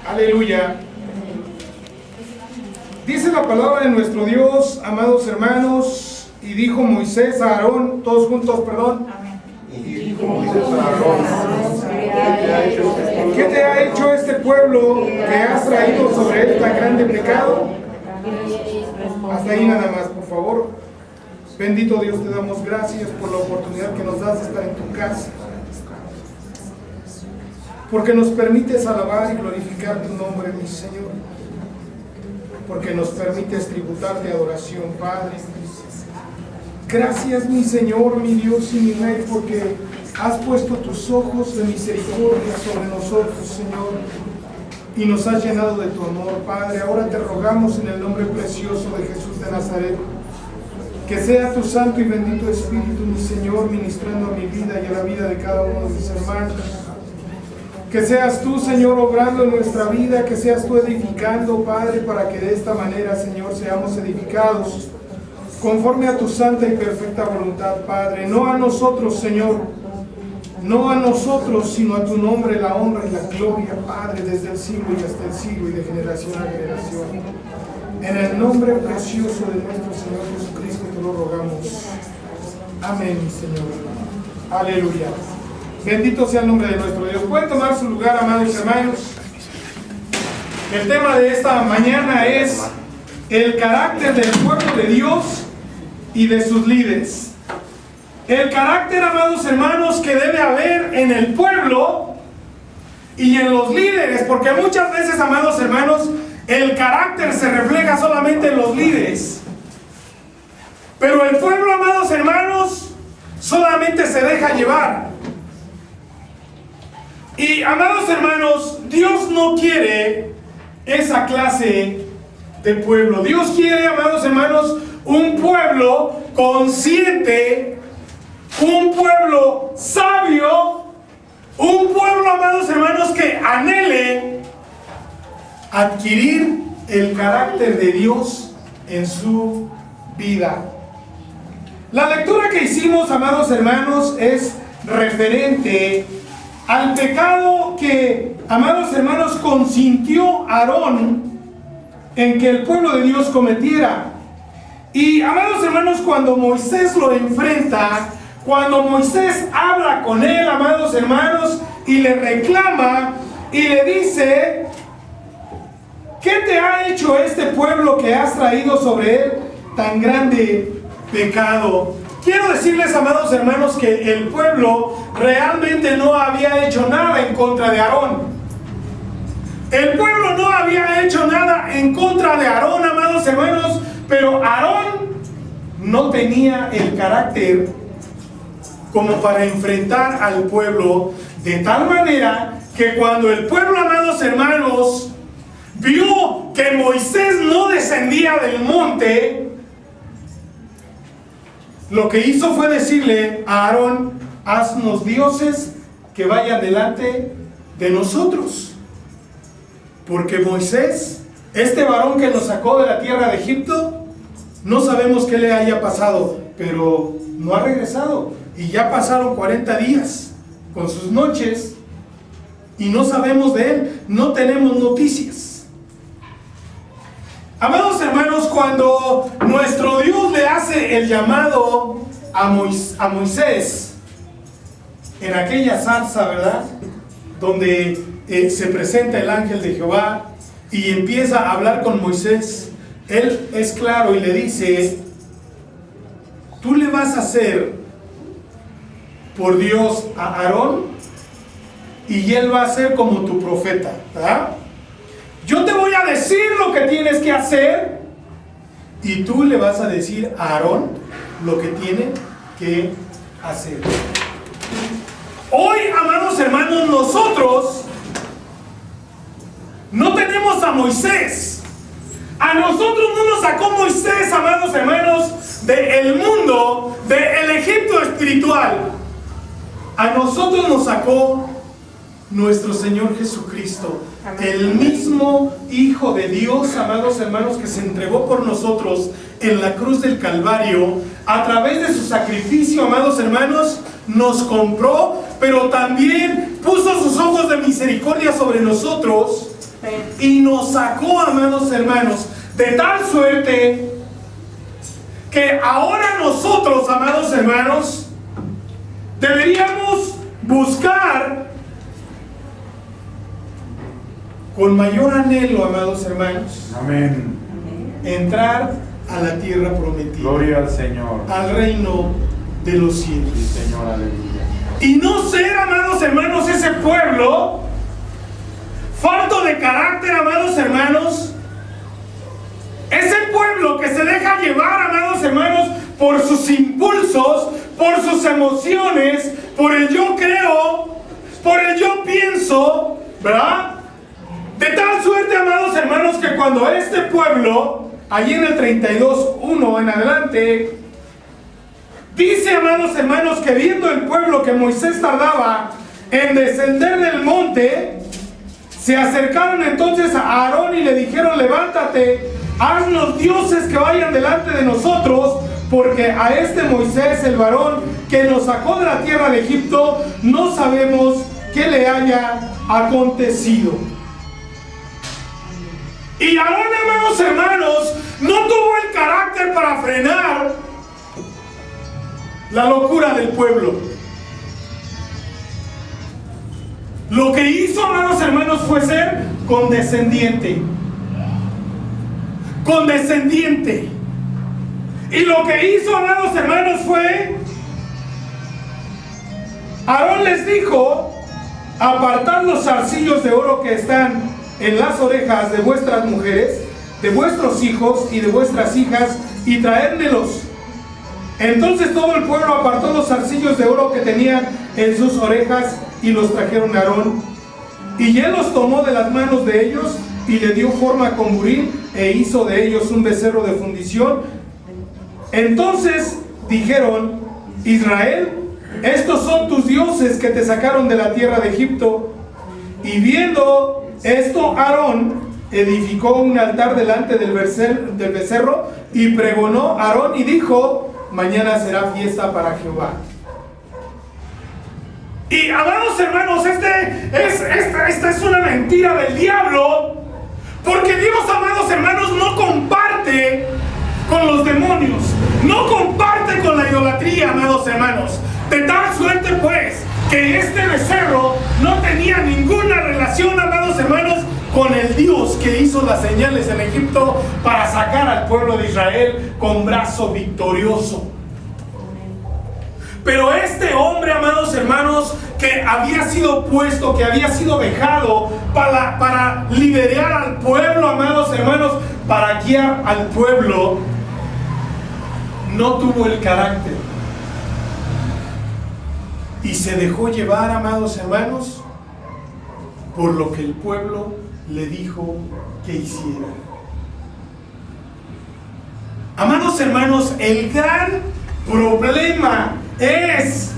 Aleluya. Dice la palabra de nuestro Dios, amados hermanos, y dijo Moisés a Aarón, todos juntos, perdón. Y dijo Moisés a Aarón, ¿qué te ha hecho este pueblo que has traído sobre él tan grande pecado? Hasta ahí nada más, por favor. Bendito Dios, te damos gracias por la oportunidad que nos das de estar en tu casa, porque nos permites alabar y glorificar tu nombre, mi Señor, porque nos permites tributarte adoración, Padre. Gracias, mi Señor, mi Dios y mi Rey, porque has puesto tus ojos de misericordia sobre nosotros, Señor, y nos has llenado de tu amor, Padre. Ahora te rogamos en el nombre precioso de Jesús de Nazaret, que sea tu santo y bendito Espíritu, mi Señor, ministrando a mi vida y a la vida de cada uno de mis hermanos. Que seas tú, Señor, obrando en nuestra vida, que seas tú edificando, Padre, para que de esta manera, Señor, seamos edificados conforme a tu santa y perfecta voluntad, Padre. No a nosotros, Señor, no a nosotros, sino a tu nombre la honra y la gloria, Padre, desde el siglo y hasta el siglo y de generación a generación. En el nombre precioso de nuestro Señor Jesucristo te lo rogamos. Amén, Señor. Aleluya. Bendito sea el nombre de nuestro Dios. Pueden tomar su lugar, amados hermanos. El tema de esta mañana es el carácter del pueblo de Dios y de sus líderes. El carácter, amados hermanos, que debe haber en el pueblo y en los líderes, porque muchas veces, amados hermanos, el carácter se refleja solamente en los líderes, pero el pueblo, amados hermanos, solamente se deja llevar. Y, amados hermanos, Dios no quiere esa clase de pueblo. Dios quiere, amados hermanos, un pueblo consciente, un pueblo sabio, un pueblo, amados hermanos, que anhele adquirir el carácter de Dios en su vida. La lectura que hicimos, amados hermanos, es referente al pecado que, amados hermanos, consintió Aarón en que el pueblo de Dios cometiera. Y, amados hermanos, cuando Moisés lo enfrenta, cuando Moisés habla con él, amados hermanos, y le reclama y le dice: ¿qué te ha hecho este pueblo que has traído sobre él tan grande pecado? Quiero decirles, amados hermanos, que el pueblo realmente no había hecho nada en contra de Aarón. El pueblo no había hecho nada en contra de Aarón, amados hermanos, pero Aarón no tenía el carácter como para enfrentar al pueblo, de tal manera que cuando el pueblo, amados hermanos, vio que Moisés no descendía del monte, lo que hizo fue decirle a Aarón: haznos dioses que vayan delante de nosotros. Porque Moisés, este varón que nos sacó de la tierra de Egipto, no sabemos qué le haya pasado, pero no ha regresado. Y ya pasaron 40 días con sus noches y no sabemos de él, no tenemos noticias. Amados hermanos, cuando nuestro Dios le hace el llamado a Moisés en aquella zarza, ¿verdad?, donde se presenta el ángel de Jehová y empieza a hablar con Moisés, él es claro y le dice: tú le vas a hacer por Dios a Aarón y él va a ser como tu profeta, ¿verdad? Yo te voy a decir lo que tienes que hacer y tú le vas a decir a Aarón lo que tiene que hacer. Hoy, amados hermanos, nosotros no tenemos a Moisés. A nosotros no nos sacó Moisés, amados hermanos, del mundo, del Egipto espiritual. A nosotros nos sacó nuestro Señor Jesucristo, el mismo Hijo de Dios, amados hermanos, que se entregó por nosotros en la cruz del Calvario. A través de su sacrificio, amados hermanos, nos compró, pero también puso sus ojos de misericordia sobre nosotros y nos sacó, amados hermanos, de tal suerte que ahora nosotros, amados hermanos, deberíamos buscar con mayor anhelo, amados hermanos, Amén. entrar a la tierra prometida, Gloria al Señor. al reino de los cielos. Sí, Señor, aleluya. Y no ser, amados hermanos, ese pueblo falto de carácter, amados hermanos, ese pueblo que se deja llevar, amados hermanos, por sus impulsos, por sus emociones, por el yo creo, por el yo pienso, ¿verdad? De tal suerte, amados hermanos, que cuando este pueblo, allí en el 32:1 en adelante, dice, amados hermanos, que viendo el pueblo que Moisés tardaba en descender del monte, se acercaron entonces a Aarón y le dijeron: levántate, haznos dioses que vayan delante de nosotros, porque a este Moisés, el varón que nos sacó de la tierra de Egipto, no sabemos qué le haya acontecido. Y Aarón, amados hermanos, no tuvo el carácter para frenar la locura del pueblo. Lo que hizo, amados hermanos, fue ser condescendiente. Condescendiente. Y lo que hizo, amados hermanos, fue: Aarón les dijo: apartad los zarcillos de oro que están en las orejas de vuestras mujeres, de vuestros hijos y de vuestras hijas, y traédmelos. Entonces todo el pueblo apartó los zarcillos de oro que tenían en sus orejas y los trajeron a Aarón. Y él los tomó de las manos de ellos y le dio forma con buril e hizo de ellos un becerro de fundición. Entonces dijeron: Israel, estos son tus dioses que te sacaron de la tierra de Egipto. Y viendo esto, Aarón edificó un altar delante del becerro y pregonó Aarón y dijo: mañana será fiesta para Jehová. Y, amados hermanos, esta es una mentira del diablo, porque Dios, amados hermanos, no comparte con los demonios, no comparte con la idolatría, amados hermanos. De tal suerte, pues, que este becerro no tenía ninguna relación, amados hermanos, con el Dios que hizo las señales en Egipto para sacar al pueblo de Israel con brazo victorioso. Pero este hombre, amados hermanos, que había sido puesto, que había sido dejado para liderar al pueblo, amados hermanos, para guiar al pueblo, no tuvo el carácter y se dejó llevar, amados hermanos, por lo que el pueblo le dijo que hiciera. Amados hermanos, el gran problema es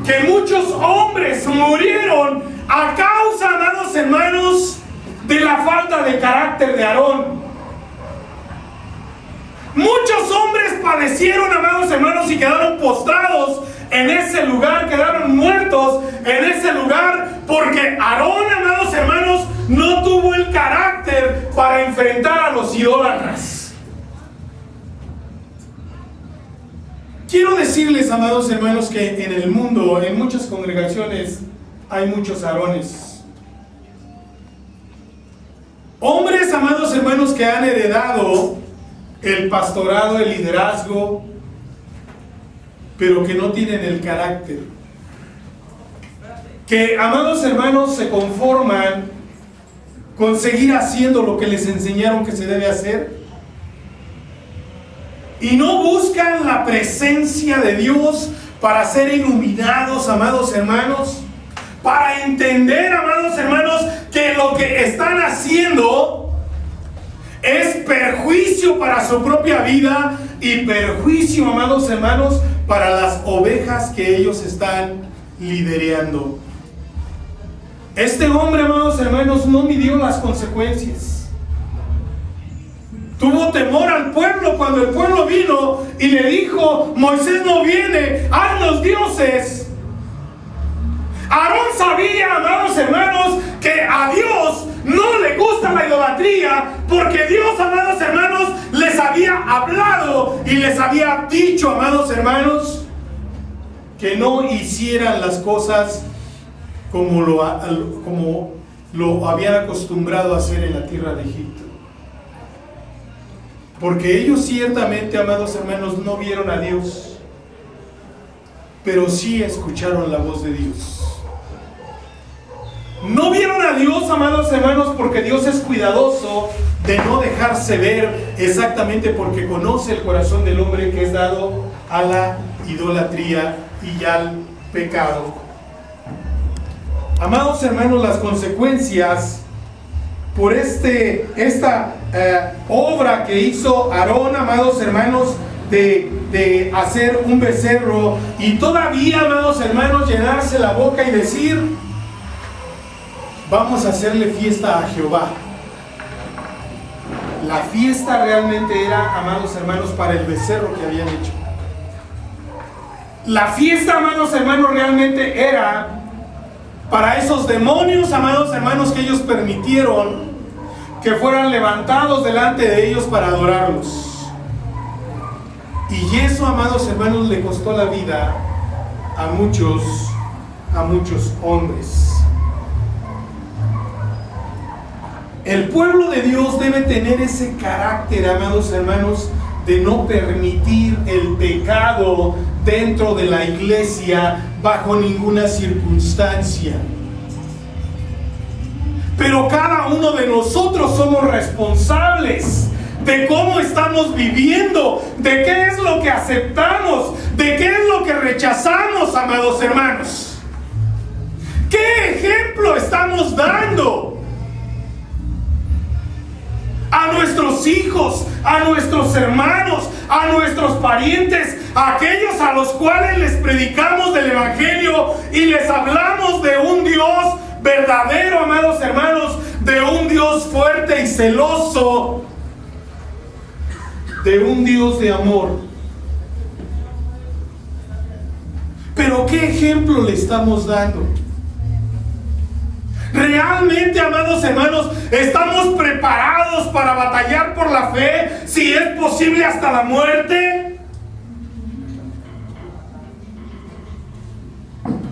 que muchos hombres murieron a causa, amados hermanos, de la falta de carácter de Aarón. Muchos hombres padecieron, amados hermanos, y quedaron postrados en ese lugar, quedaron muertos en ese lugar, porque Aarón, amados hermanos, no tuvo el carácter para enfrentar a los idólatras. Quiero decirles, amados hermanos, que en el mundo, en muchas congregaciones, hay muchos Aarones. Hombres, amados hermanos, que han heredado el pastorado, el liderazgo, pero que no tienen el carácter. Que, amados hermanos, se conforman con seguir haciendo lo que les enseñaron que se debe hacer y no buscan la presencia de Dios para ser iluminados, amados hermanos, para entender, amados hermanos, que lo que están haciendo es perjuicio para su propia vida y perjuicio, amados hermanos, para las ovejas que ellos están liderando. Este hombre, amados hermanos, no midió las consecuencias. Tuvo temor al pueblo cuando el pueblo vino y le dijo: Moisés no viene, haznos dioses. Aarón sabía, amados hermanos, que a Dios era porque Dios, amados hermanos, les había hablado y les había dicho, amados hermanos, que no hicieran las cosas como lo habían acostumbrado a hacer en la tierra de Egipto. Porque ellos ciertamente, amados hermanos, no vieron a Dios, pero sí escucharon la voz de Dios. No vieron a Dios, amados hermanos, porque Dios es cuidadoso de no dejarse ver, exactamente porque conoce el corazón del hombre, que es dado a la idolatría y al pecado. Amados hermanos, las consecuencias por esta obra que hizo Aarón, amados hermanos, de hacer un becerro, y todavía, amados hermanos, llenarse la boca y decir: vamos a hacerle fiesta a Jehová. La fiesta realmente era, amados hermanos, para el becerro que habían hecho. La fiesta, amados hermanos, realmente era para esos demonios, amados hermanos, que ellos permitieron que fueran levantados delante de ellos para adorarlos. Y eso, amados hermanos, le costó la vida a muchos hombres. El pueblo de Dios debe tener ese carácter, amados hermanos, de no permitir el pecado dentro de la iglesia bajo ninguna circunstancia. Pero cada uno de nosotros somos responsables de cómo estamos viviendo, de qué es lo que aceptamos, de qué es lo que rechazamos, amados hermanos. ¿Qué ejemplo estamos dando a nuestros hijos, a nuestros hermanos, a nuestros parientes, a aquellos a los cuales les predicamos del Evangelio y les hablamos de un Dios verdadero, amados hermanos, de un Dios fuerte y celoso, de un Dios de amor? Pero ¿qué ejemplo le estamos dando? ¿Realmente, amados hermanos, estamos preparados para batallar por la fe, si es posible hasta la muerte?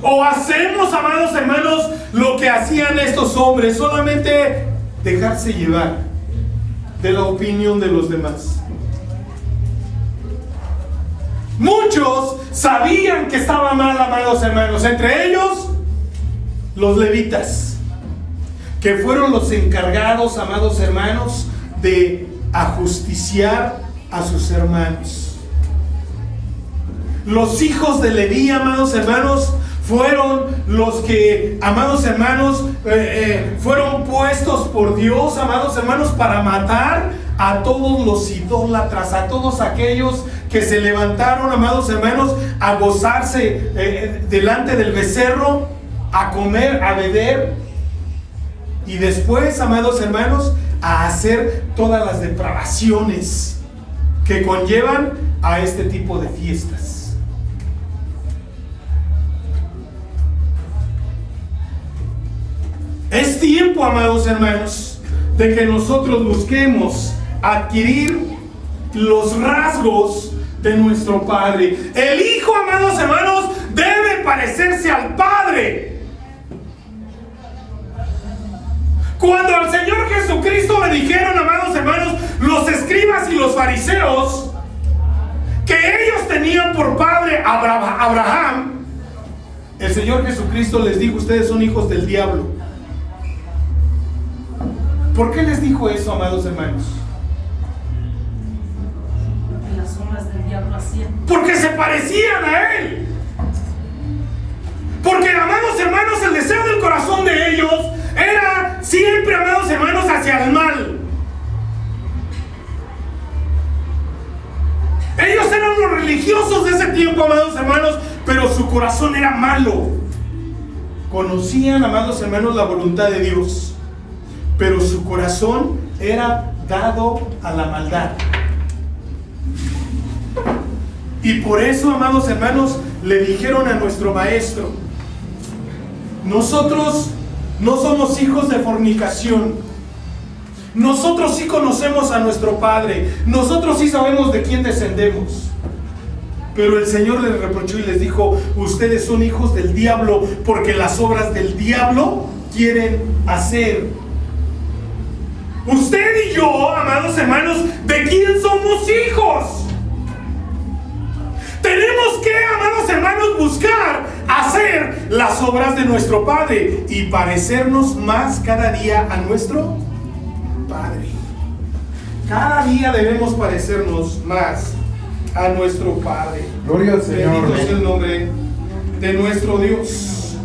¿O hacemos, amados hermanos, lo que hacían estos hombres, solamente dejarse llevar de la opinión de los demás? Muchos sabían que estaba mal, amados hermanos, entre ellos los levitas, que fueron los encargados, amados hermanos, de ajusticiar a sus hermanos. Los hijos de Leví, amados hermanos, fueron los que, amados hermanos, fueron puestos por Dios, amados hermanos, para matar a todos los idólatras, a todos aquellos que se levantaron, amados hermanos, a gozarse delante del becerro, a comer, a beber, y después, amados hermanos, a hacer todas las depravaciones que conllevan a este tipo de fiestas. Es tiempo, amados hermanos, de que nosotros busquemos adquirir los rasgos de nuestro Padre. El Hijo, amados hermanos, debe parecerse al Padre. Cuando al Señor Jesucristo le dijeron, amados hermanos, los escribas y los fariseos, que ellos tenían por padre a Abraham, el Señor Jesucristo les dijo: ustedes son hijos del diablo. ¿Por qué les dijo eso, amados hermanos? Porque las obras del diablo hacían. Porque se parecían a él. Porque, amados hermanos, el deseo del corazón de ellos era siempre, amados hermanos, hacia el mal. Ellos eran los religiosos de ese tiempo, amados hermanos, pero su corazón era malo. Conocían, amados hermanos, la voluntad de Dios, pero su corazón era dado a la maldad. Y por eso, amados hermanos, le dijeron a nuestro maestro: nosotros no somos hijos de fornicación, Nosotros sí conocemos a nuestro Padre, nosotros sí sabemos de quién descendemos. Pero el Señor les reprochó y les dijo: ustedes son hijos del diablo, porque las obras del diablo quieren hacer. Usted y yo, amados hermanos, ¿de quién somos hijos? Tenemos que, amados hermanos, buscar hacer las obras de nuestro Padre y parecernos más cada día a nuestro Padre. Cada día debemos parecernos más a nuestro Padre. Gloria al Señor. Bendito sea el nombre de nuestro Dios.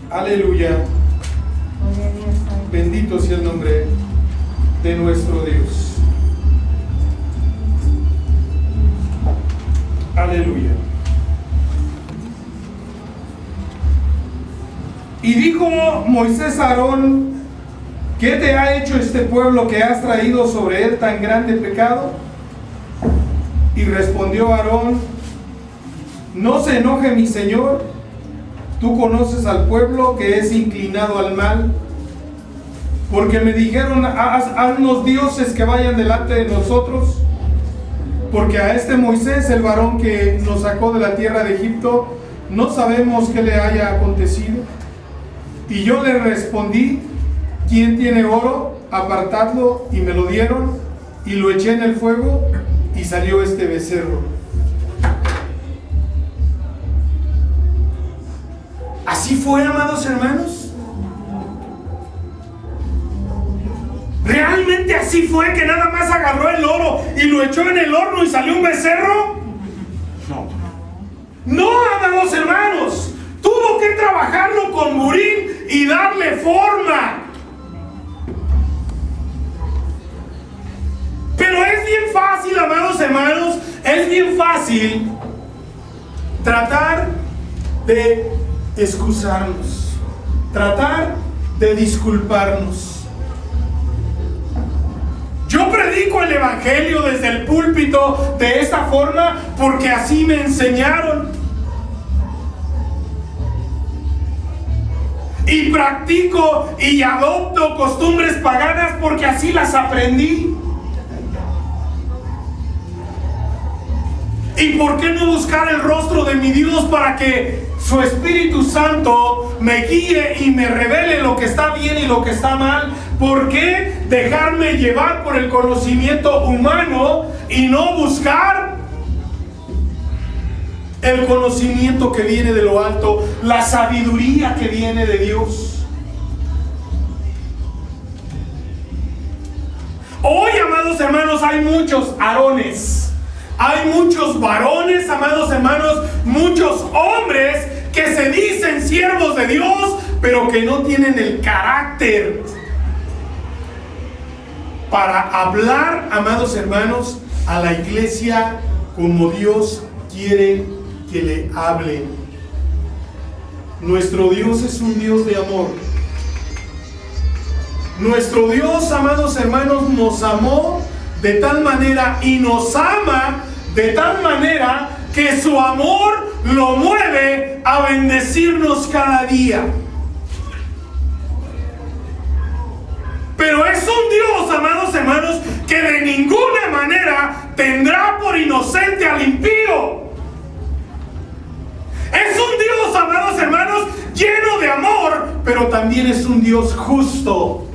Aleluya. Bendito sea el nombre de nuestro Dios. Aleluya. Y dijo Moisés a Aarón: ¿qué te ha hecho este pueblo que has traído sobre él tan grande pecado? Y respondió Aarón: no se enoje mi señor, tú conoces al pueblo que es inclinado al mal, porque me dijeron: haznos dioses que vayan delante de nosotros, porque a este Moisés, el varón que nos sacó de la tierra de Egipto, no sabemos qué le haya acontecido. Y yo le respondí: ¿quién tiene oro? Apartadlo. Y me lo dieron, y lo eché en el fuego, y salió este becerro. Así fue, amados hermanos. ¿Realmente así fue, que nada más agarró el oro y lo echó en el horno y salió un becerro? No, amados hermanos. Tuvo que trabajarlo con burín y darle forma. Pero es bien fácil, amados hermanos, es bien fácil tratar de excusarnos, tratar de disculparnos. Yo predico el evangelio desde el púlpito de esta forma porque así me enseñaron. Y practico y adopto costumbres paganas porque así las aprendí. ¿Y por qué no buscar el rostro de mi Dios para que su Espíritu Santo me guíe y me revele lo que está bien y lo que está mal? ¿Por qué dejarme llevar por el conocimiento humano y no buscar el conocimiento que viene de lo alto, la sabiduría que viene de Dios? Hoy, amados hermanos, hay muchos Aarones, hay muchos varones, amados hermanos, muchos hombres que se dicen siervos de Dios, pero que no tienen el carácter para hablar, amados hermanos, a la iglesia como Dios quiere que le hablen. Nuestro Dios es un Dios de amor. Nuestro Dios, amados hermanos, nos amó de tal manera y nos ama de tal manera que su amor lo mueve a bendecirnos cada día. Pero es un Dios, amados hermanos, que de ninguna manera tendrá por inocente al impío. Es un Dios, amados hermanos, lleno de amor, pero también es un Dios justo.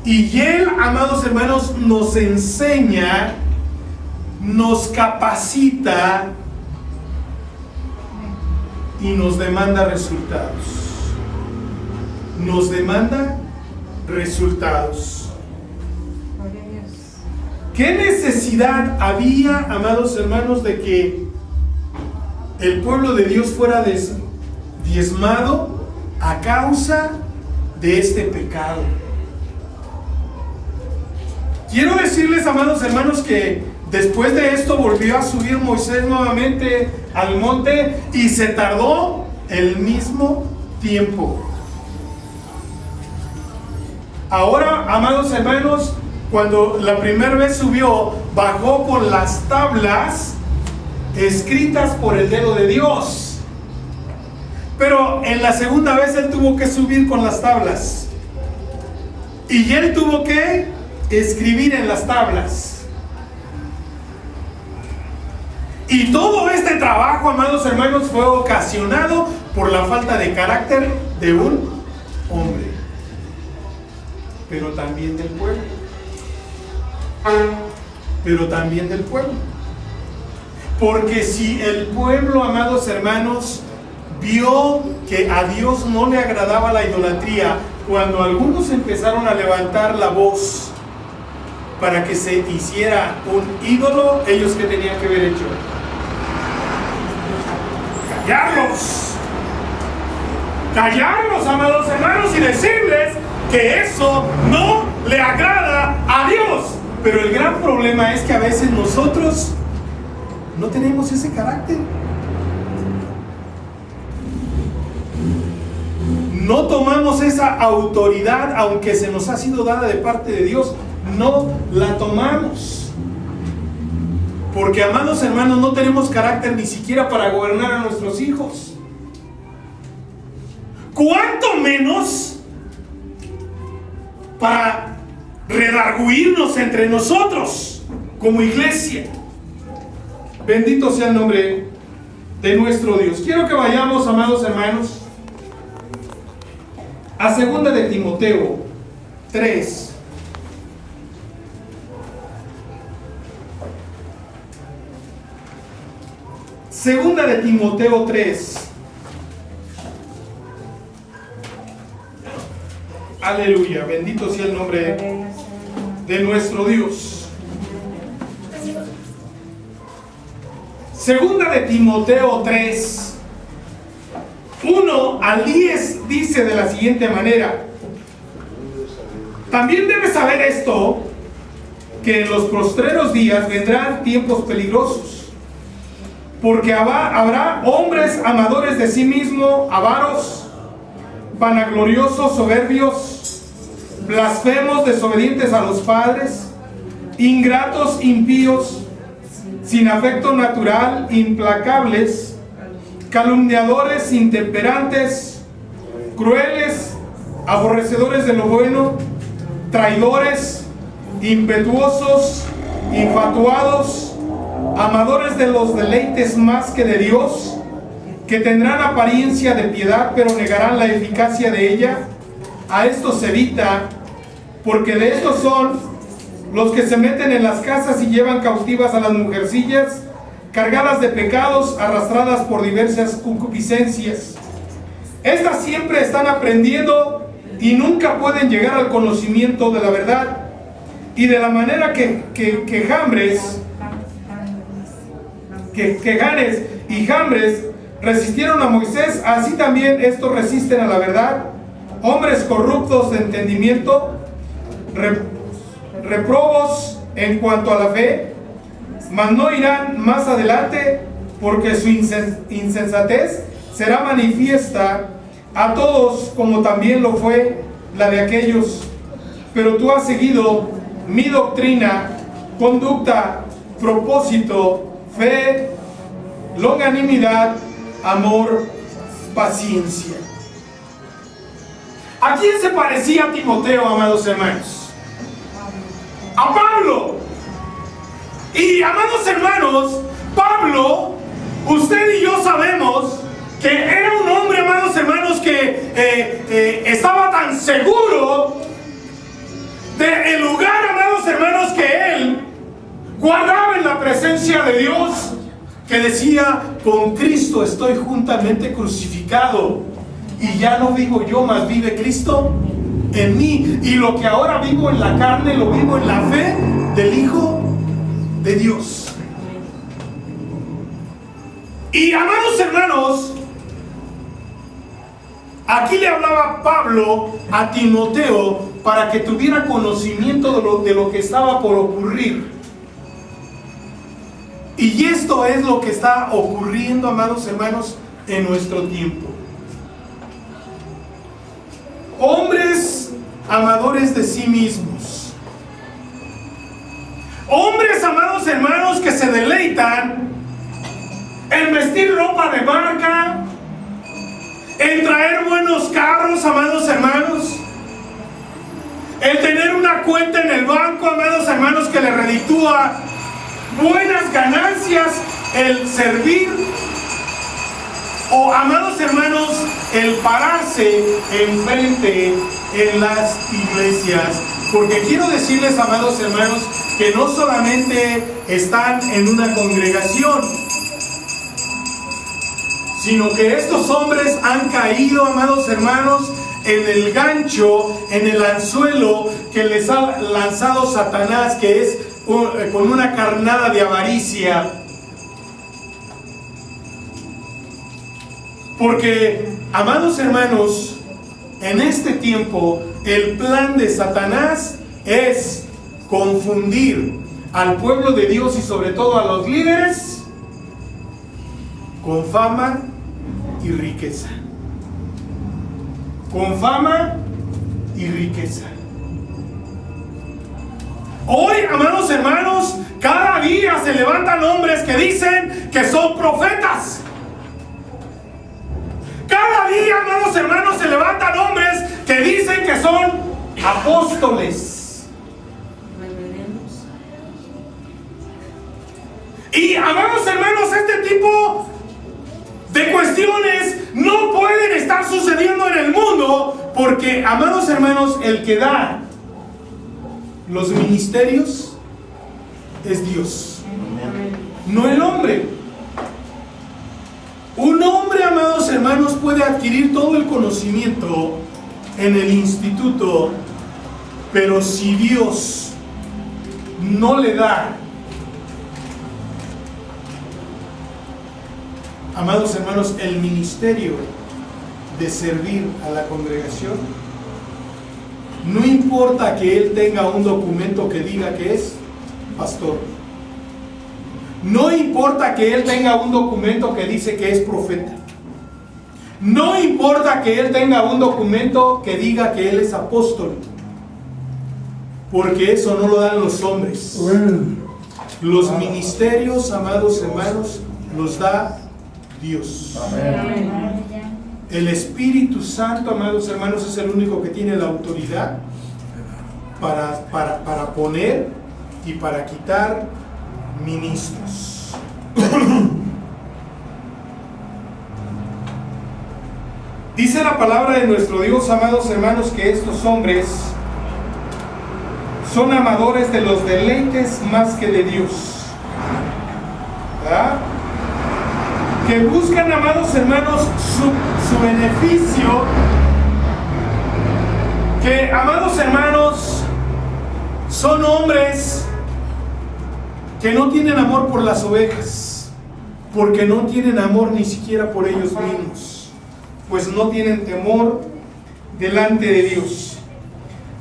Y Él, amados hermanos, nos enseña, nos capacita y nos demanda resultados. Nos demanda resultados. ¿Qué necesidad había, amados hermanos, de que el pueblo de Dios fuera diezmado a causa de este pecado? Quiero decirles, amados hermanos, que después de esto volvió a subir Moisés nuevamente al monte y se tardó el mismo tiempo. Ahora, amados hermanos, cuando la primera vez subió, bajó con las tablas escritas por el dedo de Dios. Pero en la segunda vez él tuvo que subir con las tablas Y él tuvo que escribir en las tablas. Y todo este trabajo, amados hermanos, fue ocasionado por la falta de carácter de un hombre, pero también del pueblo. Pero también del pueblo. Porque si el pueblo, amados hermanos, vio que a Dios no le agradaba la idolatría, cuando algunos empezaron a levantar la voz para que se hiciera un ídolo, ellos ¿qué tenían que haber hecho? Callarlos, amados hermanos, y decirles que eso no le agrada a Dios. Pero el gran problema es que a veces nosotros no tenemos ese carácter. No tomamos esa autoridad, aunque se nos ha sido dada de parte de Dios, no la tomamos. Porque, amados hermanos, no tenemos carácter ni siquiera para gobernar a nuestros hijos. ¿Cuánto menos para redarguirnos entre nosotros como iglesia? Bendito sea el nombre de nuestro Dios. Quiero que vayamos, amados hermanos, a 2 de Timoteo 3. Segunda de Timoteo 3. Aleluya, bendito sea el nombre de nuestro Dios. Segunda de Timoteo 3, 1 al 10 dice de la siguiente manera: también debes saber esto, que en los postreros días vendrán tiempos peligrosos, porque habrá hombres amadores de sí mismos, avaros, vanagloriosos, soberbios, blasfemos, desobedientes a los padres, ingratos, impíos, sin afecto natural, implacables, calumniadores, intemperantes, crueles, aborrecedores de lo bueno, traidores, impetuosos, infatuados, amadores de los deleites más que de Dios, que tendrán apariencia de piedad, pero negarán la eficacia de ella. A estos evita, porque de estos son los que se meten en las casas y llevan cautivas a las mujercillas, cargadas de pecados, arrastradas por diversas concupiscencias. Estas siempre están aprendiendo y nunca pueden llegar al conocimiento de la verdad. Y de la manera que Janes y Jambres resistieron a Moisés, así también estos resisten a la verdad. Hombres corruptos de entendimiento, reprobos en cuanto a la fe, mas no irán más adelante, porque su insensatez será manifiesta a todos, como también lo fue la de aquellos. Pero tú has seguido mi doctrina, conducta, propósito, fe, longanimidad, amor, paciencia. ¿A quién se parecía Timoteo, amados hermanos? A Pablo. Y, amados hermanos, Pablo, usted y yo sabemos que era un hombre, amados hermanos, que estaba tan seguro del lugar, amados hermanos, que él guardaba en la presencia de Dios, que decía: con Cristo estoy juntamente crucificado, y ya no vivo yo, mas vive Cristo en mí, y lo que ahora vivo en la carne, lo vivo en la fe del Hijo de Dios. Y, amados hermanos, aquí le hablaba Pablo a Timoteo para que tuviera conocimiento de lo que estaba por ocurrir. Y esto es lo que está ocurriendo, amados hermanos, en nuestro tiempo. Hombres amadores de sí mismos. Hombres, amados hermanos, que se deleitan en vestir ropa de marca, en traer buenos carros, amados hermanos, en que le reditúa buenas ganancias el servir, o, amados hermanos, el pararse enfrente en las iglesias. Porque quiero decirles, amados hermanos, que no solamente están en una congregación, sino que estos hombres han caído, amados hermanos, en el gancho, en el anzuelo que les ha lanzado Satanás, que es con una carnada de avaricia. Porque, amados hermanos, en este tiempo el plan de Satanás es confundir al pueblo de Dios y sobre todo a los líderes con fama y riqueza. Con fama y riqueza. Hoy, amados hermanos, cada día se levantan hombres que dicen que son profetas. Cada día, amados hermanos, se levantan hombres que dicen que son apóstoles. Y, amados hermanos, este tipo de cuestiones no pueden estar sucediendo en el mundo, porque, amados hermanos, el que da los ministerios es Dios, no el hombre. Un hombre, amados hermanos, puede adquirir todo el conocimiento en el instituto, pero si Dios no le da, amados hermanos, el ministerio de servir a la congregación, no importa que él tenga un documento que diga que es pastor, no importa que él tenga un documento que dice que es profeta, no importa que él tenga un documento que diga que él es apóstol, porque eso no lo dan los hombres. Los ministerios, amados hermanos, los da Dios. El Espíritu Santo, amados hermanos, es el único que tiene la autoridad para poner y para quitar ministros. Dice la palabra de nuestro Dios, amados hermanos, que estos hombres son amadores de los deleites más que de Dios, ¿verdad? Que buscan, amados hermanos, su beneficio, que, amados hermanos, son hombres que no tienen amor por las ovejas, porque no tienen amor ni siquiera por ellos mismos, pues no tienen temor delante de Dios.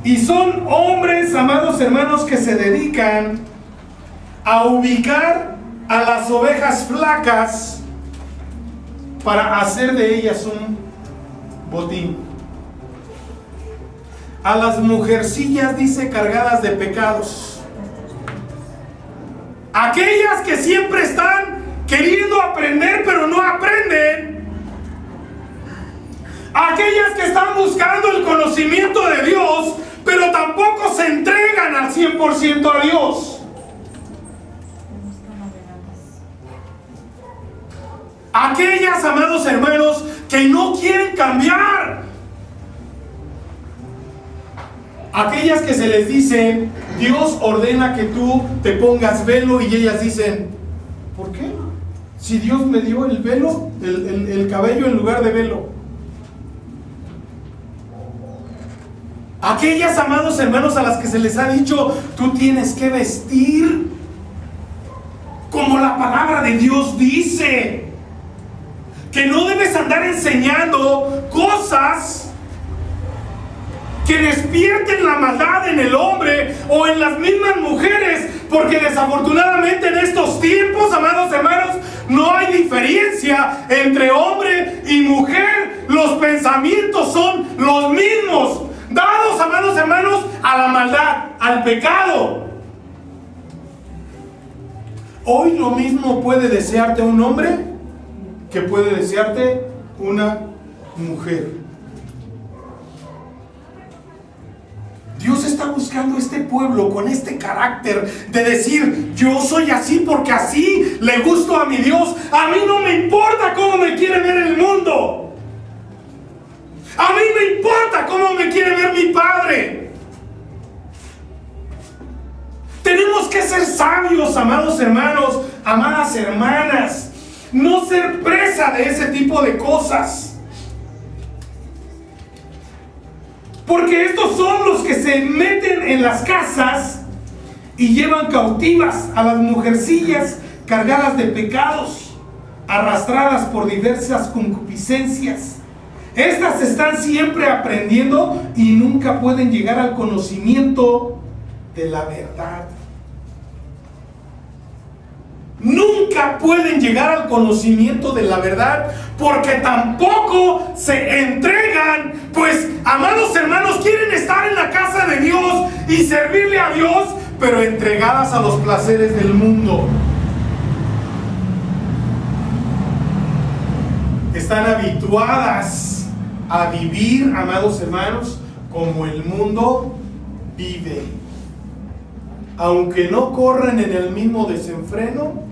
Y son hombres, amados hermanos, que se dedican a ubicar a las ovejas flacas para hacer de ellas un botín. A las mujercillas, dice, cargadas de pecados. Aquellas que siempre están queriendo aprender pero no aprenden. Aquellas que están buscando el conocimiento de Dios pero tampoco se entregan al 100% a Dios. Aquellas, amados hermanos, que no quieren cambiar. Aquellas que se les dice, Dios ordena que tú te pongas velo, y ellas dicen, ¿por qué? Si Dios me dio el velo, el cabello en lugar de velo. Aquellas, amados hermanos, a las que se les ha dicho, tú tienes que vestir como la palabra de Dios dice, que no debes andar enseñando cosas que despierten la maldad en el hombre o en las mismas mujeres, porque desafortunadamente en estos tiempos, amados hermanos, no hay diferencia entre hombre y mujer. Los pensamientos son los mismos, dados, amados hermanos, a la maldad, al pecado. Hoy lo mismo puede desearte un hombre que puede desearte una mujer. Dios está está buscando este pueblo con este carácter de decir: yo soy así porque así le gusto a mi Dios. A mí no me importa cómo me quiere ver el mundo. A mí me importa cómo me quiere ver mi Padre. Tenemos que ser sabios, amados hermanos, amadas hermanas. No ser presa de ese tipo de cosas. Porque estos son los que se meten en las casas y llevan cautivas a las mujercillas cargadas de pecados, arrastradas por diversas concupiscencias. Estas están siempre aprendiendo y nunca pueden llegar al conocimiento de la verdad. Nunca pueden llegar al conocimiento de la verdad porque tampoco se entregan. Pues, amados hermanos, quieren estar en la casa de Dios y servirle a Dios, pero entregadas a los placeres del mundo. Están habituadas a vivir, amados hermanos, como el mundo vive. Aunque no corren en el mismo desenfreno,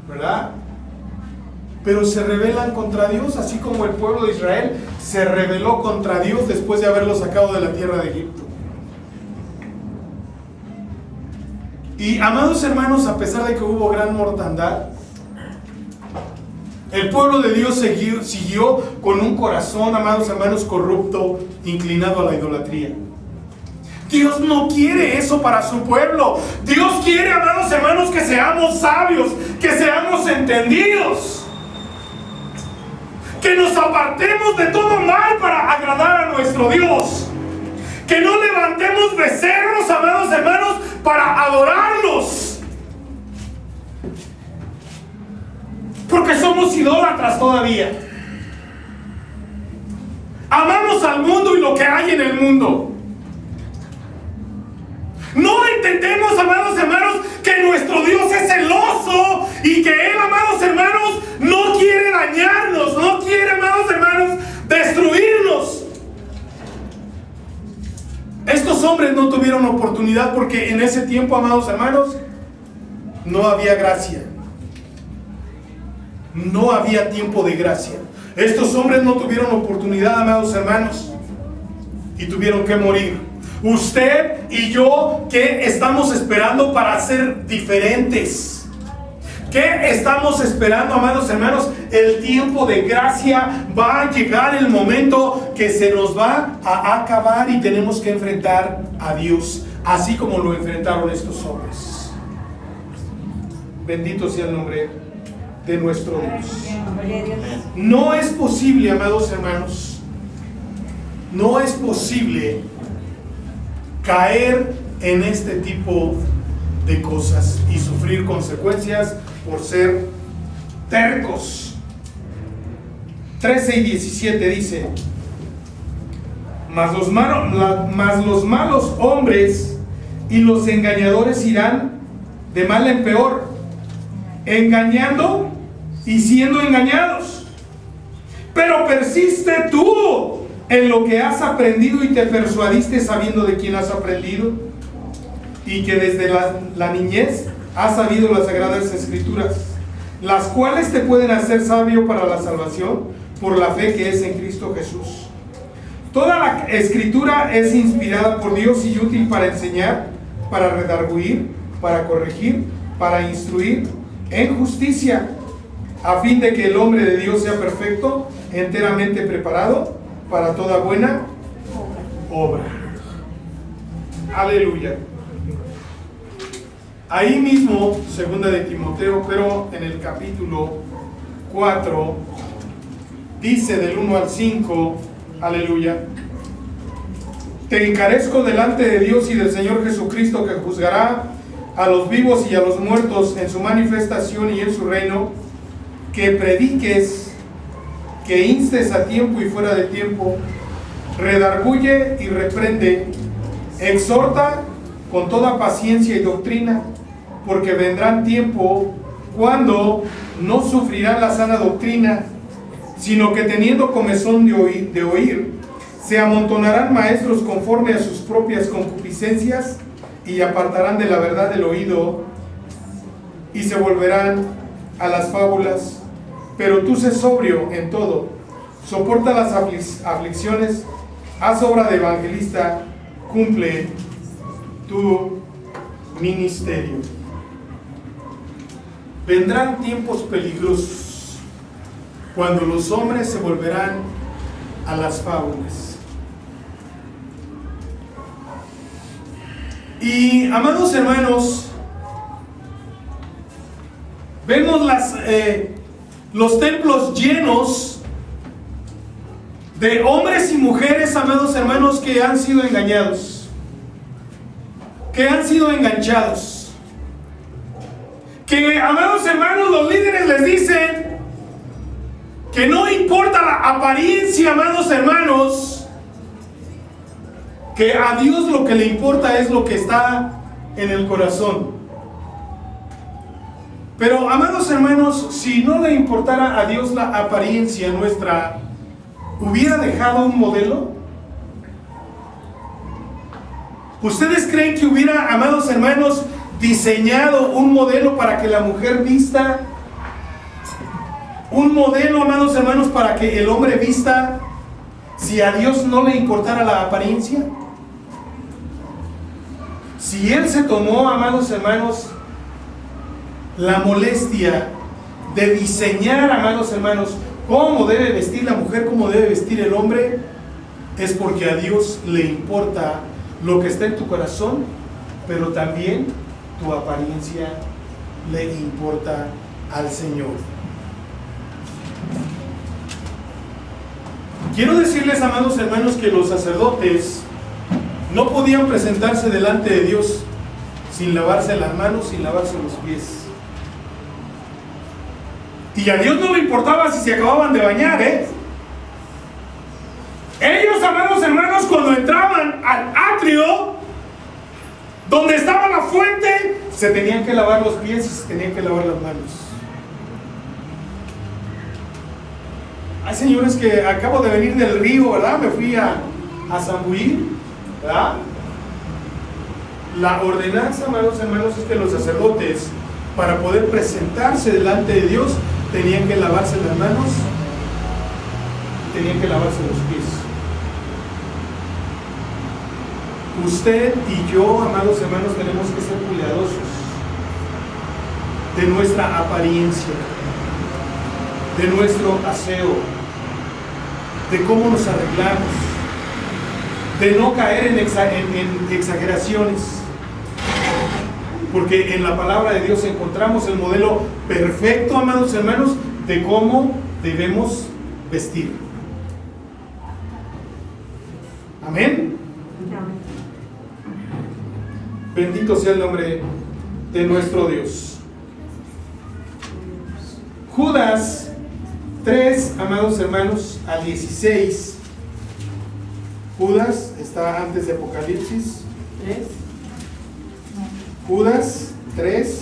¿verdad? Pero se rebelan contra Dios, así como el pueblo de Israel se rebeló contra Dios después de haberlo sacado de la tierra de Egipto. Y, amados hermanos, a pesar de que hubo gran mortandad, el pueblo de Dios siguió con un corazón, amados hermanos, corrupto, inclinado a la idolatría. Dios no quiere eso para su pueblo. Dios quiere, amados hermanos, que seamos sabios, que seamos entendidos, que nos apartemos de todo mal para agradar a nuestro Dios, que no levantemos becerros, amados hermanos, para adorarlos, porque somos idólatras todavía. Amamos al mundo y lo que hay en el mundo. No entendemos, amados hermanos, que nuestro Dios es celoso y que Él, amados hermanos, no quiere dañarnos, no quiere, amados hermanos, destruirnos. Estos hombres no tuvieron oportunidad porque en ese tiempo, amados hermanos, no había gracia. No había tiempo de gracia. Estos hombres no tuvieron oportunidad, amados hermanos, y tuvieron que morir. Usted y yo, ¿qué estamos esperando para ser diferentes? ¿Qué estamos esperando, amados hermanos? El tiempo de gracia va a llegar, el momento que se nos va a acabar y tenemos que enfrentar a Dios, así como lo enfrentaron estos hombres. Bendito sea el nombre de nuestro Dios. No es posible, amados hermanos, no es posible caer en este tipo de cosas y sufrir consecuencias por ser tercos. 13 y 17 dice: mas los malos hombres y los engañadores irán de mal en peor, engañando y siendo engañados. Pero persiste tú en lo que has aprendido y te persuadiste sabiendo de quién has aprendido y que desde la niñez has sabido las sagradas escrituras, las cuales te pueden hacer sabio para la salvación por la fe que es en Cristo Jesús. Toda la escritura es inspirada por Dios y útil para enseñar, para redarguir, para corregir, para instruir en justicia, a fin de que el hombre de Dios sea perfecto, enteramente preparado para toda buena obra. Aleluya. Ahí mismo, segunda de Timoteo, pero en el capítulo 4, dice del 1 al 5, aleluya: te encarezco delante de Dios y del Señor Jesucristo, que juzgará a los vivos y a los muertos en su manifestación y en su reino, que prediques, que instes a tiempo y fuera de tiempo, redarguye y reprende, exhorta con toda paciencia y doctrina, porque vendrán tiempo cuando no sufrirán la sana doctrina, sino que teniendo comezón de oír, Se amontonarán maestros conforme a sus propias concupiscencias y apartarán de la verdad el oído y se volverán a las fábulas. Pero tú sé sobrio en todo, soporta las aflicciones, haz obra de evangelista, cumple tu ministerio. Vendrán tiempos peligrosos cuando los hombres se volverán a las fábulas. Y amados hermanos, vemos los templos llenos de hombres y mujeres, amados hermanos, que han sido engañados, que han sido enganchados, que, amados hermanos, los líderes les dicen que no importa la apariencia, amados hermanos, que a Dios lo que le importa es lo que está en el corazón. Pero, amados hermanos, si no le importara a Dios la apariencia nuestra, ¿hubiera dejado un modelo? ¿Ustedes creen que hubiera, amados hermanos, diseñado un modelo para que la mujer vista? Un modelo, amados hermanos, para que el hombre vista, si a Dios no le importara la apariencia? Si Él se tomó, amados hermanos, la molestia de diseñar, amados hermanos, cómo debe vestir la mujer, cómo debe vestir el hombre, es porque a Dios le importa lo que está en tu corazón, pero también tu apariencia le importa al Señor. Quiero decirles, amados hermanos, que los sacerdotes no podían presentarse delante de Dios sin lavarse las manos, sin lavarse los pies. Y a Dios no le importaba si se acababan de bañar, Ellos, amados hermanos, cuando entraban al atrio, donde estaba la fuente, se tenían que lavar los pies y se tenían que lavar las manos. Hay señores que acabo de venir del río, ¿verdad? Me fui a Zambuí, ¿verdad? La ordenanza, amados hermanos, es que los sacerdotes, para poder presentarse delante de Dios, tenían que lavarse las manos y tenían que lavarse los pies. Usted y yo, amados hermanos, tenemos que ser cuidadosos de nuestra apariencia, de nuestro aseo, de cómo nos arreglamos, de no caer en exageraciones, porque en la palabra de Dios encontramos el modelo perfecto, amados hermanos, de cómo debemos vestir. Amén. Bendito sea el nombre de nuestro Dios. Judas 3, amados hermanos, al 16. Judas está antes de Apocalipsis. Judas 3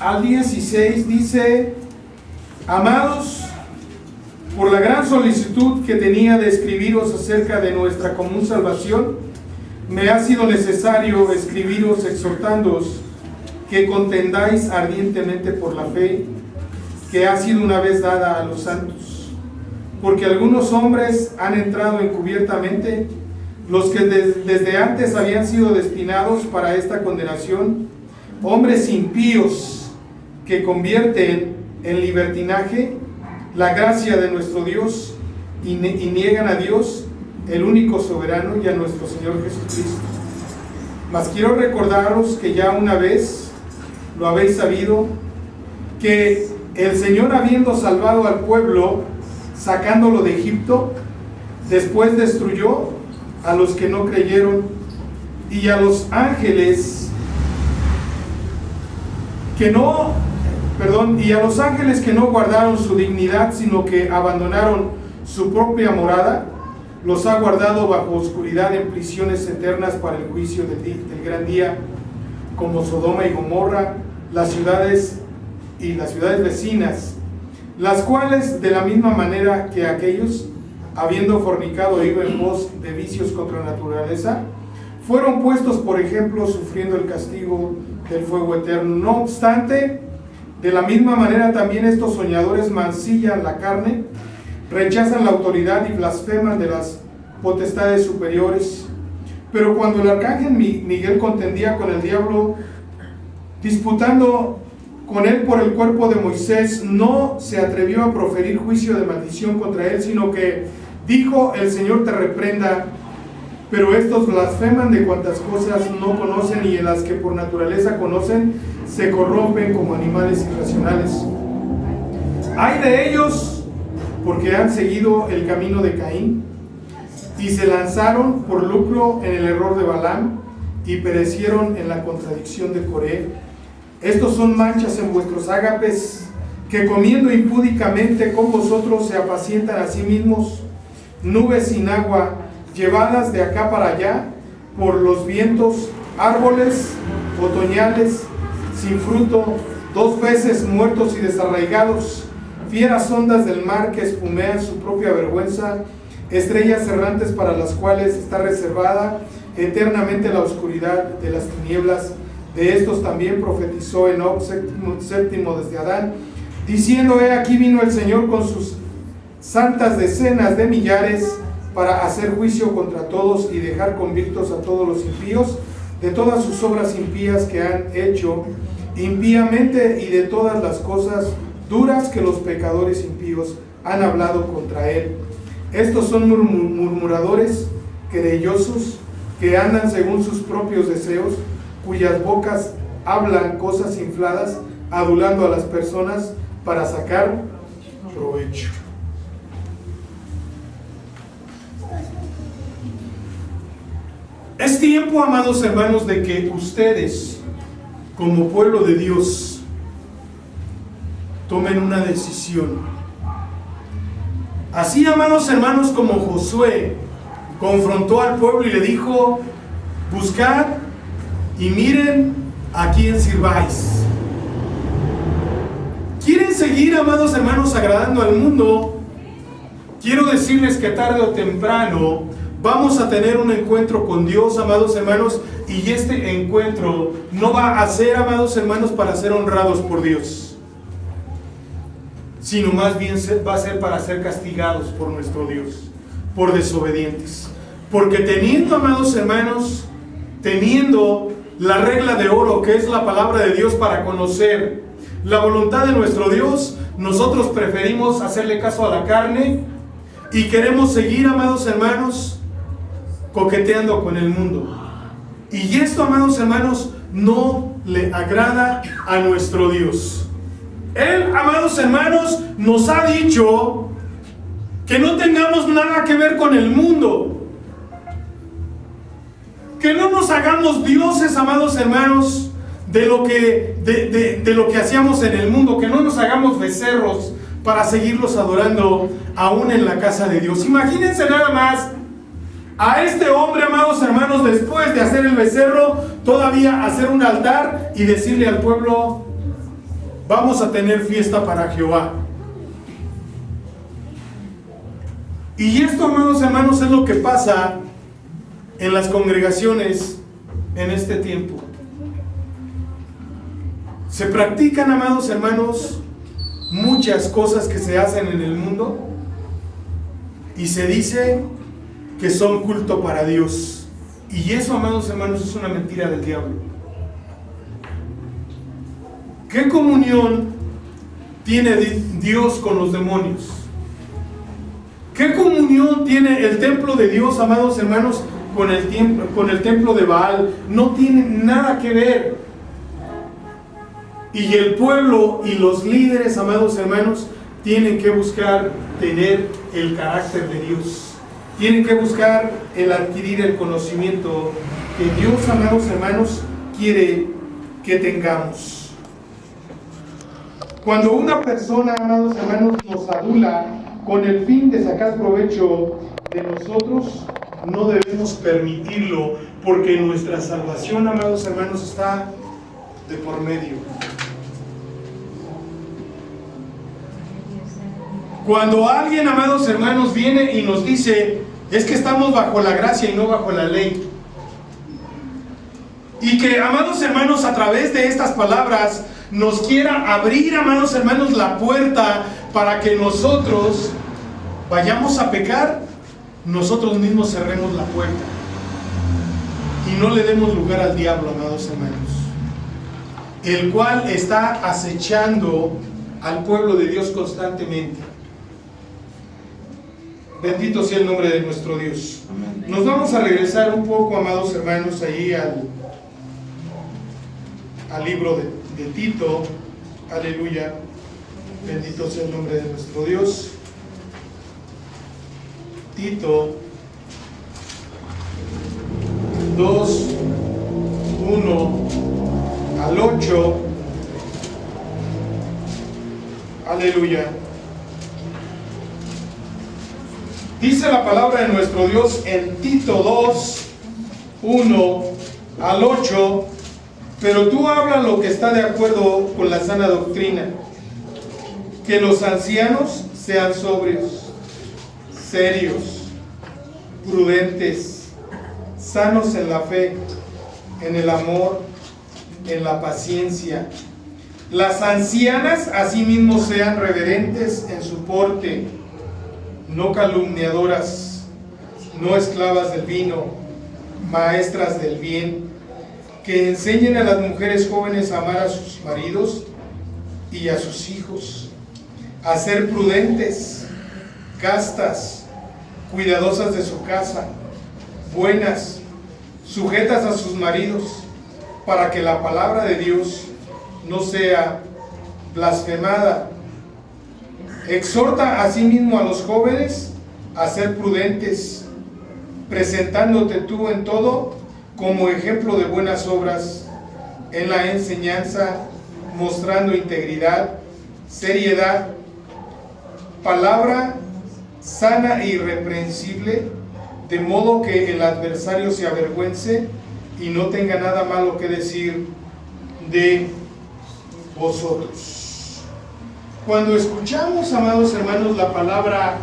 al 16 dice: amados, por la gran solicitud que tenía de escribiros acerca de nuestra común salvación, me ha sido necesario escribiros exhortándoos que contendáis ardientemente por la fe que ha sido una vez dada a los santos, porque algunos hombres han entrado encubiertamente, los que desde antes habían sido destinados para esta condenación, hombres impíos que convierten en libertinaje la gracia de nuestro Dios y niegan a Dios, el único soberano, y a nuestro Señor Jesucristo. Mas quiero recordaros que ya una vez lo habéis sabido, que el Señor, habiendo salvado al pueblo, sacándolo de Egipto, después destruyó a los que no creyeron, y a los ángeles que no guardaron su dignidad, sino que abandonaron su propia morada, los ha guardado bajo oscuridad en prisiones eternas para el juicio del gran día, como Sodoma y Gomorra, las ciudades vecinas, las cuales de la misma manera que aquellos, habiendo fornicado e ido en pos de vicios contra la naturaleza, fueron puestos por ejemplo sufriendo el castigo del fuego eterno. No obstante, de la misma manera también estos soñadores mancillan la carne, rechazan la autoridad y blasfeman de las potestades superiores. Pero cuando el arcángel Miguel contendía con el diablo, disputando con él por el cuerpo de Moisés, no se atrevió a proferir juicio de maldición contra él, sino que dijo: el Señor te reprenda. Pero estos blasfeman de cuantas cosas no conocen, y en las que por naturaleza conocen, se corrompen como animales irracionales. Ay de ellos, porque han seguido el camino de Caín, y se lanzaron por lucro en el error de Balaam, y perecieron en la contradicción de Coré. Estos son manchas en vuestros ágapes, que comiendo impúdicamente con vosotros se apacientan a sí mismos, nubes sin agua, llevadas de acá para allá por los vientos, árboles otoñales sin fruto, 2 veces muertos y desarraigados, fieras ondas del mar que espumean su propia vergüenza, estrellas errantes para las cuales está reservada eternamente la oscuridad de las tinieblas. De estos también profetizó Enoc, séptimo desde Adán, diciendo: he aquí vino el Señor con sus santas decenas de millares, para hacer juicio contra todos y dejar convictos a todos los impíos de todas sus obras impías que han hecho impíamente, y de todas las cosas duras que los pecadores impíos han hablado contra él. Estos son murmuradores, querellosos, que andan según sus propios deseos, cuyas bocas hablan cosas infladas, adulando a las personas para sacar provecho. Es tiempo, amados hermanos, de que ustedes, como pueblo de Dios, tomen una decisión. Así, amados hermanos, como Josué confrontó al pueblo y le dijo: buscad y miren a quién sirváis. ¿Quieren seguir, amados hermanos, agradando al mundo? Quiero decirles que tarde o temprano vamos a tener un encuentro con Dios, amados hermanos, y este encuentro no va a ser, amados hermanos, para ser honrados por Dios, sino más bien va a ser para ser castigados por nuestro Dios, por desobedientes. Porque teniendo, amados hermanos, teniendo la regla de oro, que es la palabra de Dios, para conocer la voluntad de nuestro Dios, nosotros preferimos hacerle caso a la carne y queremos seguir, amados hermanos, coqueteando con el mundo. Y esto, amados hermanos, no le agrada a nuestro Dios. Él, amados hermanos, nos ha dicho que no tengamos nada que ver con el mundo, que no nos hagamos dioses, amados hermanos, de lo que hacíamos en el mundo, que no nos hagamos becerros para seguirlos adorando aún en la casa de Dios. Imagínense nada más a este hombre, amados hermanos, después de hacer el becerro, todavía hacer un altar y decirle al pueblo: vamos a tener fiesta para Jehová. Y esto, amados hermanos, es lo que pasa en las congregaciones en este tiempo. Se practican, amados hermanos, muchas cosas que se hacen en el mundo y se dice que son culto para Dios. Y eso, amados hermanos, es una mentira del diablo. ¿Qué comunión tiene Dios con los demonios? ¿Qué comunión tiene el templo de Dios, amados hermanos, con el templo de Baal? No tiene nada que ver. Y el pueblo y los líderes, amados hermanos, tienen que buscar tener el carácter de Dios. Tienen que buscar el adquirir el conocimiento que Dios, amados hermanos, quiere que tengamos. Cuando una persona, amados hermanos, nos adula con el fin de sacar provecho de nosotros, no debemos permitirlo, porque nuestra salvación, amados hermanos, está de por medio. Cuando alguien, amados hermanos, viene y nos dice, es que estamos bajo la gracia y no bajo la ley. Y que, amados hermanos, a través de estas palabras nos quiera abrir, amados hermanos, la puerta para que nosotros vayamos a pecar, nosotros mismos cerremos la puerta y no le demos lugar al diablo, amados hermanos, el cual está acechando al pueblo de Dios constantemente. Bendito sea el nombre de nuestro Dios. Nos vamos a regresar un poco, amados hermanos, ahí al libro de Tito. Aleluya. Bendito sea el nombre de nuestro Dios. Tito 2, 1 al 8. Aleluya. Dice la palabra de nuestro Dios en Tito 2, 1 al 8. Pero tú habla lo que está de acuerdo con la sana doctrina, que los ancianos sean sobrios, serios, prudentes, sanos en la fe, en el amor, en la paciencia. Las ancianas asimismo sean reverentes en su porte, no calumniadoras, no esclavas del vino, maestras del bien, que enseñen a las mujeres jóvenes a amar a sus maridos y a sus hijos, a ser prudentes, castas, cuidadosas de su casa, buenas, sujetas a sus maridos, para que la palabra de Dios no sea blasfemada. Exhorta asimismo a los jóvenes a ser prudentes, presentándote tú en todo como ejemplo de buenas obras, en la enseñanza, mostrando integridad, seriedad, palabra sana e irreprensible, de modo que el adversario se avergüence y no tenga nada malo que decir de vosotros. Cuando escuchamos, amados hermanos, la palabra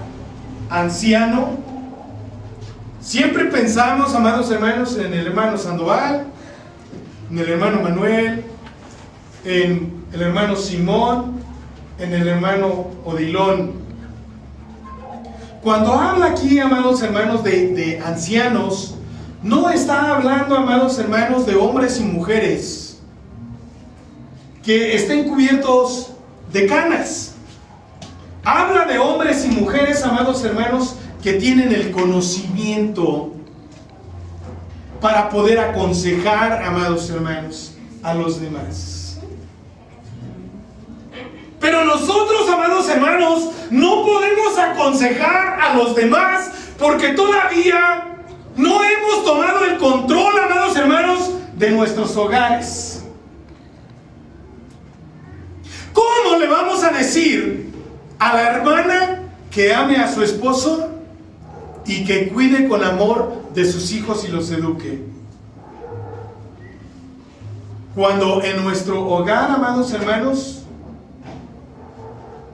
anciano, siempre pensamos, amados hermanos, en el hermano Sandoval, en el hermano Manuel, en el hermano Simón, en el hermano Odilón. Cuando habla aquí, amados hermanos, de ancianos, no está hablando, amados hermanos, de hombres y mujeres que estén cubiertos de canas. Habla de hombres y mujeres, amados hermanos, que tienen el conocimiento para poder aconsejar, amados hermanos, a los demás. Pero nosotros, amados hermanos, no podemos aconsejar a los demás porque todavía no hemos tomado el control, amados hermanos, de nuestros hogares. ¿Cómo le vamos a decir a la hermana que ame a su esposo y que cuide con amor de sus hijos y los eduque, cuando en nuestro hogar, amados hermanos,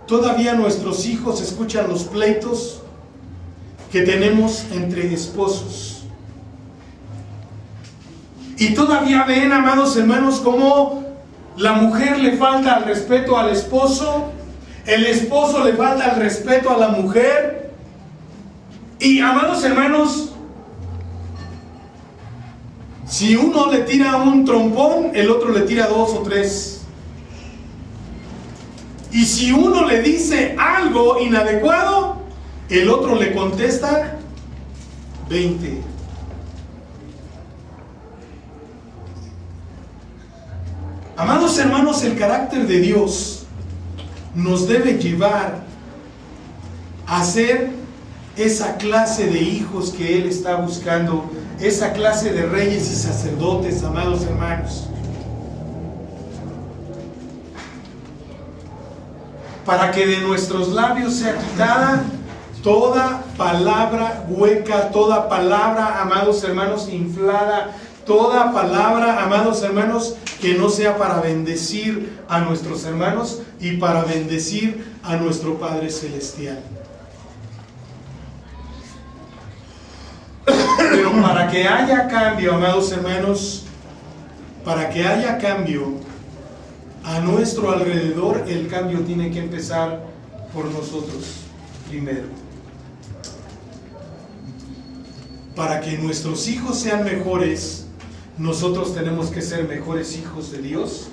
todavía nuestros hijos escuchan los pleitos que tenemos entre esposos? Y todavía ven, amados hermanos, cómo la mujer le falta al respeto al esposo, el esposo le falta al respeto a la mujer. Y, amados hermanos, si uno le tira un trompón, el otro le tira 2 o 3. Y si uno le dice algo inadecuado, el otro le contesta 20. Amados hermanos, el carácter de Dios nos debe llevar a ser esa clase de hijos que Él está buscando, esa clase de reyes y sacerdotes, amados hermanos, para que de nuestros labios sea quitada toda palabra hueca, toda palabra, amados hermanos, inflada, toda palabra, amados hermanos, que no sea para bendecir a nuestros hermanos y para bendecir a nuestro Padre Celestial. Pero para que haya cambio, amados hermanos, para que haya cambio a nuestro alrededor, el cambio tiene que empezar por nosotros primero. Para que nuestros hijos sean mejores, nosotros tenemos que ser mejores hijos de Dios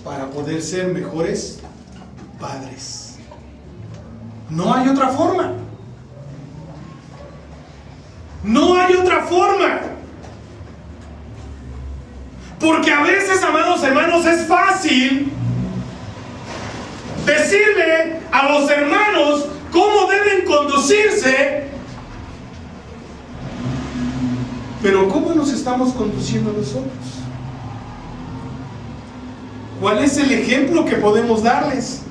para poder ser mejores padres. No hay otra forma. No hay otra forma. Porque a veces, amados hermanos, es fácil decirle a los hermanos cómo deben conducirse, pero ¿cómo nos estamos conduciendo nosotros? ¿Cuál es el ejemplo que podemos darles?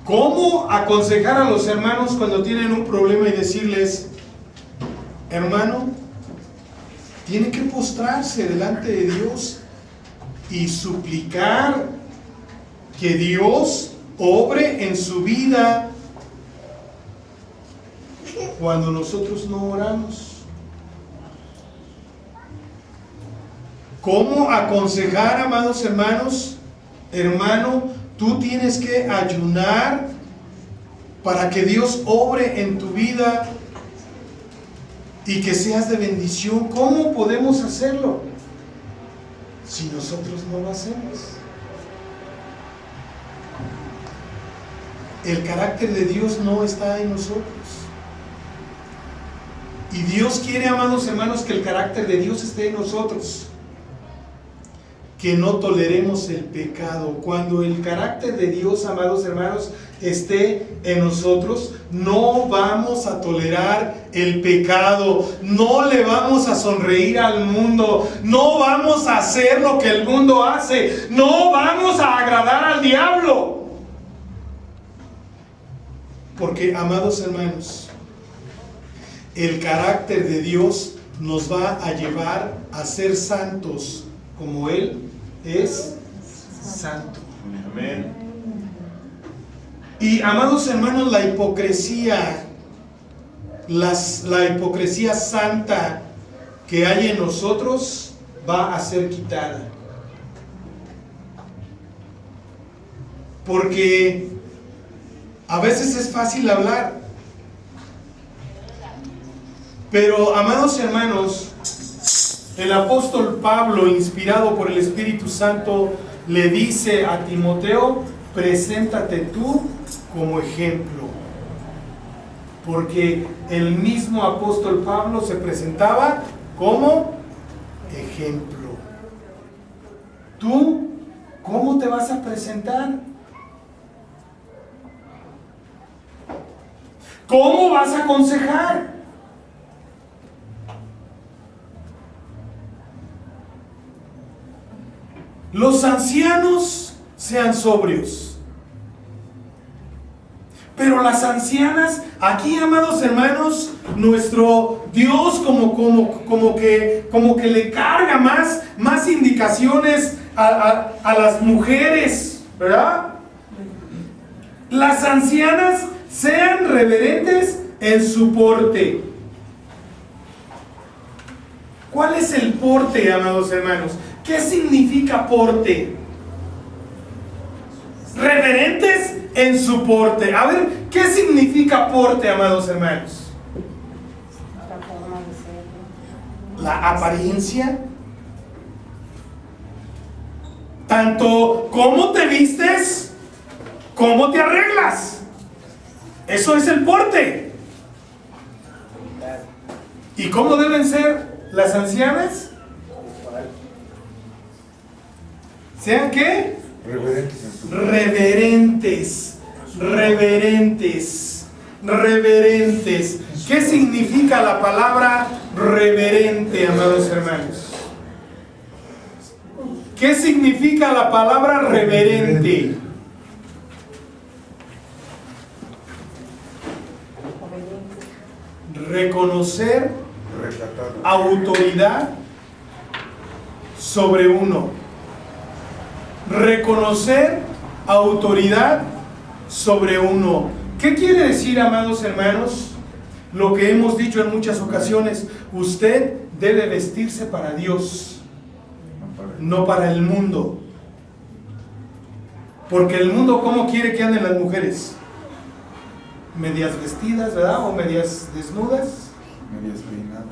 ¿Cómo aconsejar a los hermanos cuando tienen un problema y decirles, hermano, tiene que postrarse delante de Dios y suplicar que Dios obre en su vida cuando nosotros no oramos? ¿Cómo aconsejar, amados hermanos? Hermano, tú tienes que ayunar para que Dios obre en tu vida y que seas de bendición. ¿Cómo podemos hacerlo si nosotros no lo hacemos? El carácter de Dios no está en nosotros. Y Dios quiere, amados hermanos, que el carácter de Dios esté en nosotros. Que no toleremos el pecado. Cuando el carácter de Dios, amados hermanos, esté en nosotros, no vamos a tolerar el pecado, no le vamos a sonreír al mundo, no vamos a hacer lo que el mundo hace, no vamos a agradar al diablo. Porque, amados hermanos, el carácter de Dios nos va a llevar a ser santos como Él es santo. Amén. Y, amados hermanos, la hipocresía, la hipocresía santa que hay en nosotros va a ser quitada. Porque a veces es fácil hablar, pero, amados hermanos, el apóstol Pablo, inspirado por el Espíritu Santo, le dice a Timoteo, preséntate tú como ejemplo. Porque el mismo apóstol Pablo se presentaba como ejemplo. ¿Tú cómo te vas a presentar? ¿Cómo vas a aconsejar? Los ancianos sean sobrios. Pero las ancianas, aquí, amados hermanos, nuestro Dios como que le carga más indicaciones a las mujeres, ¿verdad? Las ancianas sean reverentes en su porte. ¿Cuál es el porte, amados hermanos? ¿Qué significa porte? Reverentes en su porte. A ver, ¿qué significa porte, amados hermanos? La apariencia. Tanto cómo te vistes, cómo te arreglas. Eso es el porte. ¿Y cómo deben ser las ancianas? ¿Sean qué? Reverentes. ¿Qué significa la palabra reverente, amados hermanos? ¿Qué significa la palabra reverente? reconocer Rescatado. autoridad sobre uno. Reconocer autoridad sobre uno. ¿Qué quiere decir, amados hermanos? Lo que hemos dicho en muchas ocasiones: usted debe vestirse para Dios, no para el mundo. Porque el mundo, ¿cómo quiere que anden las mujeres? Medias vestidas, ¿verdad? O medias desnudas. Medias peinadas.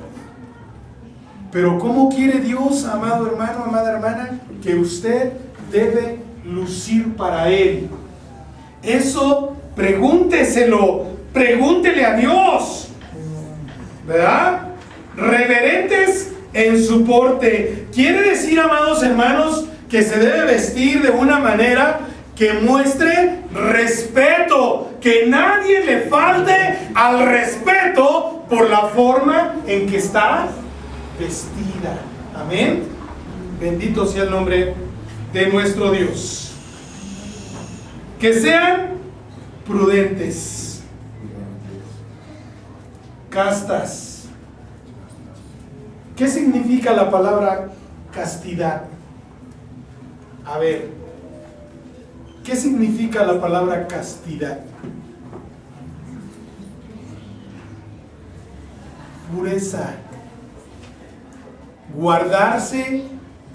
Pero ¿cómo quiere Dios, amado hermano, amada hermana, que usted debe lucir para Él? Eso pregúnteselo, pregúntele a Dios, ¿verdad? Reverentes en su porte. Quiere decir, amados hermanos, que se debe vestir de una manera que muestre respeto, que nadie le falte al respeto por la forma en que está vestida. Amén. Bendito sea el nombre de nuestro Dios. Que sean prudentes, castas. ¿Qué significa la palabra castidad? A ver, ¿qué significa la palabra castidad? Pureza, guardarse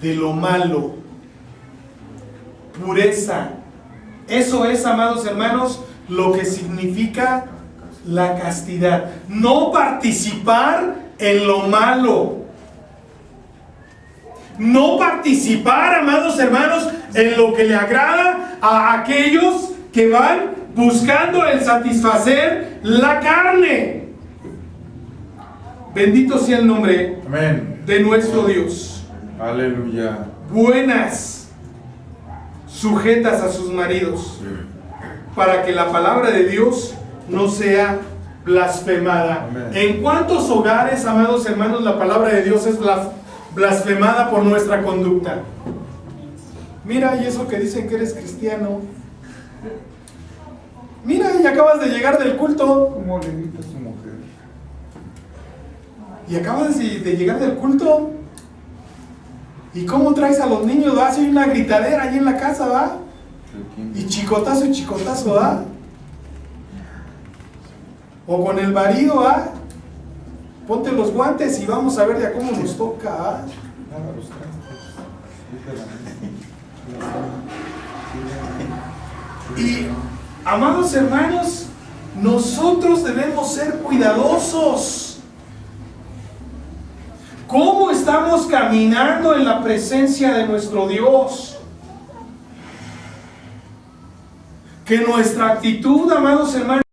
de lo malo, pureza. Eso es, amados hermanos, lo que significa la castidad. No participar en lo malo. No participar, amados hermanos, en lo que le agrada a aquellos que van buscando el satisfacer la carne. Bendito sea el nombre Amén. de nuestro Dios. Aleluya. Buenas, sujetas a sus maridos, para que la palabra de Dios no sea blasfemada. Amén. ¿En cuántos hogares, amados hermanos, la palabra de Dios es blasfemada por nuestra conducta? Mira, y eso que dicen que eres cristiano. Mira, y acabas de llegar del culto. ¿Cómo le grita a su mujer? Y acabas de llegar del culto. ¿Y cómo traes a los niños? ¿Va? Si hay una gritadera allí en la casa, ¿va? Y chicotazo, ¿va? O con el marido, ¿va? Ponte los guantes y vamos a ver de a cómo nos toca, ¿va? Nada, los trastes. Y, amados hermanos, nosotros debemos ser cuidadosos. ¿Cómo estamos caminando en la presencia de nuestro Dios? Que nuestra actitud, amados hermanos,